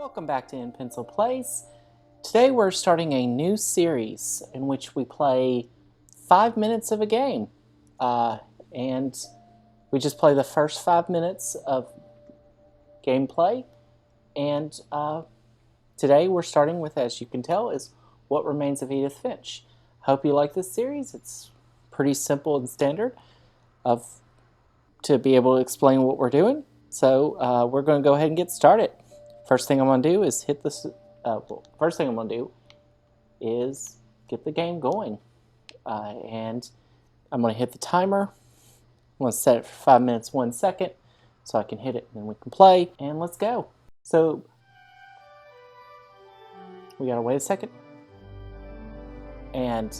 Welcome back to In.Pencil Plays. Today we're starting a new series in which we play 5 minutes of a game. And we just play the first 5 minutes of gameplay. And today we're starting with, as you can tell, is What Remains of Edith Finch. Hope you like this series. It's pretty simple and standard to be able to explain what we're doing. So we're going to go ahead and get started. First thing I'm going to do is hit this. First thing I'm going to do is get the game going. And I'm going to hit the timer. I'm going to set it for 5 minutes, 1 second, so I can hit it and then we can play. And let's go. So we got to wait a second. And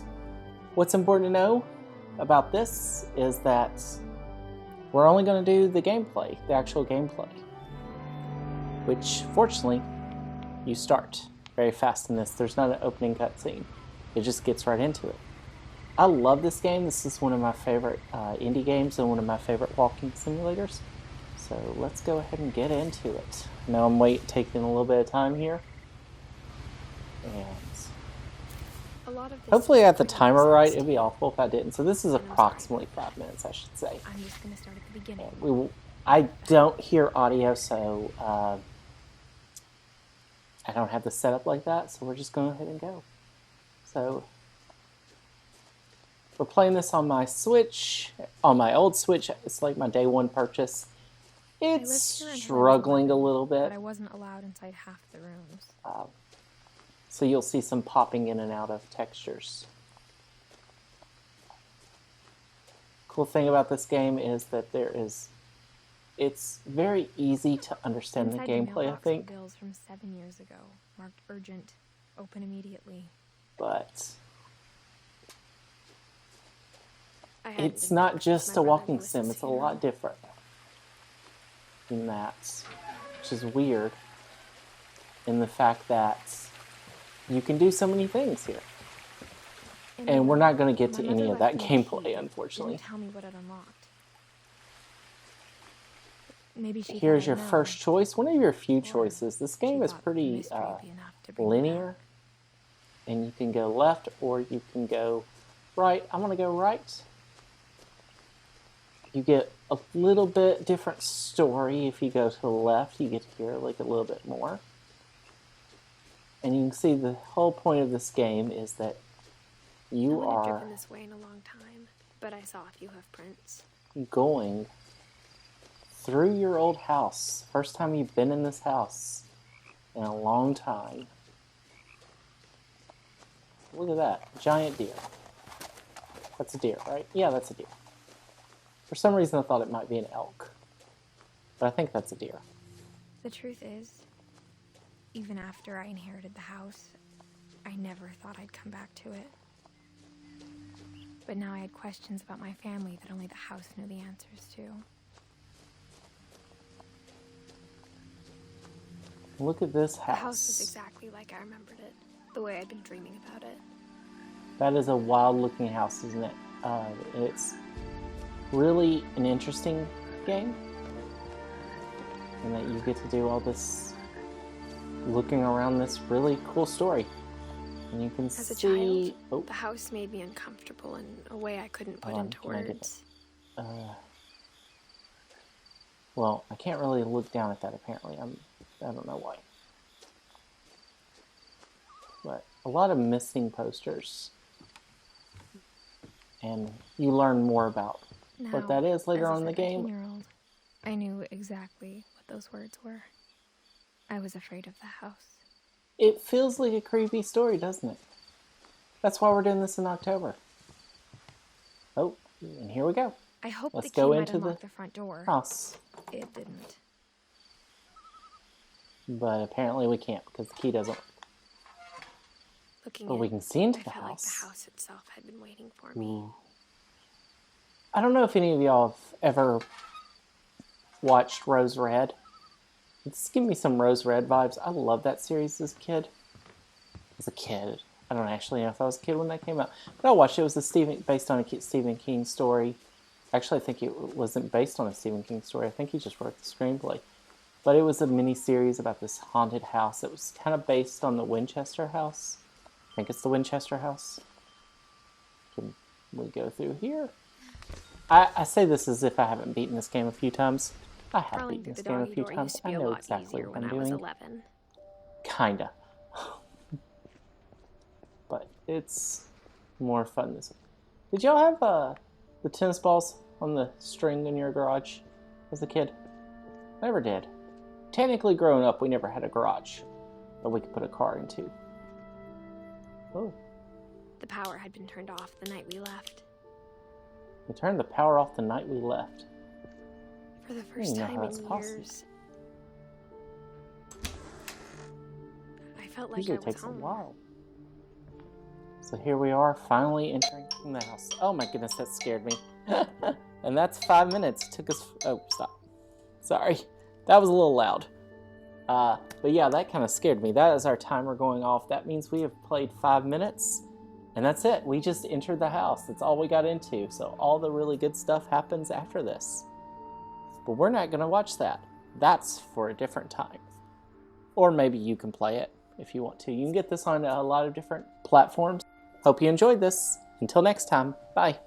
what's important to know about this is that we're only going to do the gameplay, the actual gameplay. Which, fortunately, you start very fast in this. There's not an opening cutscene. It just gets right into it. I love this game. This is one of my favorite indie games and one of my favorite walking simulators. So let's go ahead and get into it. Now I'm taking a little bit of time here. And hopefully I got the timer right. It'd be awful if I didn't. So this is approximately 5 minutes, I should say. I'm just going to start at the beginning. I don't hear audio, so I don't have the setup like that, so we're just going to go ahead and go. So we're playing this on my Switch, on my old Switch. It's like my day one purchase. It's struggling a little bit. But I wasn't allowed inside half the rooms. So you'll see some popping in and out of textures. Cool thing about this game is that it's very easy to understand the gameplay, I think. Bills from 7 years ago, marked urgent, open immediately. But it's not just a walking sim, it's a lot different in that, which is weird in the fact that you can do so many things here. And we're not going to get to any of that gameplay, unfortunately. Tell me what it unlocked. Maybe here's your first choice. One of your few choices. This game is pretty linear. And you can go left or you can go right. I'm going to go right. You get a little bit different story. If you go to the left, you get to hear like a little bit more. And you can see the whole point of this game is that you are driven this way in a long time, but I saw a few hoof prints. Going through your old house. First time you've been in this house in a long time. Look at that. Giant deer. That's a deer, right? Yeah, that's a deer. For some reason I thought it might be an elk. But I think that's a deer. The truth is, even after I inherited the house, I never thought I'd come back to it. But now I had questions about my family that only the house knew the answers to. Look at this house. The house was exactly like I remembered it, the way I'd been dreaming about it. That is a wild-looking house, isn't it? It's really an interesting game, and that you get to do all this looking around this really cool story. And you can As a child, the house made me uncomfortable in a way I couldn't put into words. Well, I can't really look down at that, apparently. I don't know why. But a lot of missing posters. And you learn more about what that is later on in the game. I knew exactly what those words were. I was afraid of the house. It feels like a creepy story, doesn't it? That's why we're doing this in October. Oh, and here we go. I hope Let's the key go might into unlock the the front door. House. It didn't. But apparently we can't because the key doesn't work. But we can see into the house. I felt like the house itself had been waiting for me. I don't know if any of y'all have ever watched Rose Red. It's giving me some Rose Red vibes. I love that series as a kid. I don't actually know if I was a kid when that came out. But I watched it. It was based on a Stephen King story. Actually, I think it wasn't based on a Stephen King story. I think he just wrote the screenplay. But it was a mini-series about this haunted house. It was kind of based on the Winchester house. I think it's the Winchester house. Can we go through here? I say this as if I haven't beaten this game a few times. I have Crawling beaten through this the game a doggy few door times. used to I be a know lot exactly easier what when I'm I was doing. 11. Kinda. But it's more fun this way. Did y'all have the tennis balls on the string in your garage as a kid? Never did. Technically, growing up, we never had a garage that we could put a car into. Oh. The power had been turned off the night we left. We turned the power off the night we left. For the first time in possible. years, I felt like Usually I was takes home. a while. So here we are, finally entering the house. Oh my goodness, that scared me. And that's 5 minutes. It took us. Oh, stop. Sorry, that was a little loud. But yeah, that kind of scared me. That is our timer going off. That means we have played 5 minutes, and that's it. We just entered the house. That's all we got into. So all the really good stuff happens after this. But we're not going to watch that. That's for a different time. Or maybe you can play it if you want to. You can get this on a lot of different platforms. Hope you enjoyed this. Until next time, bye.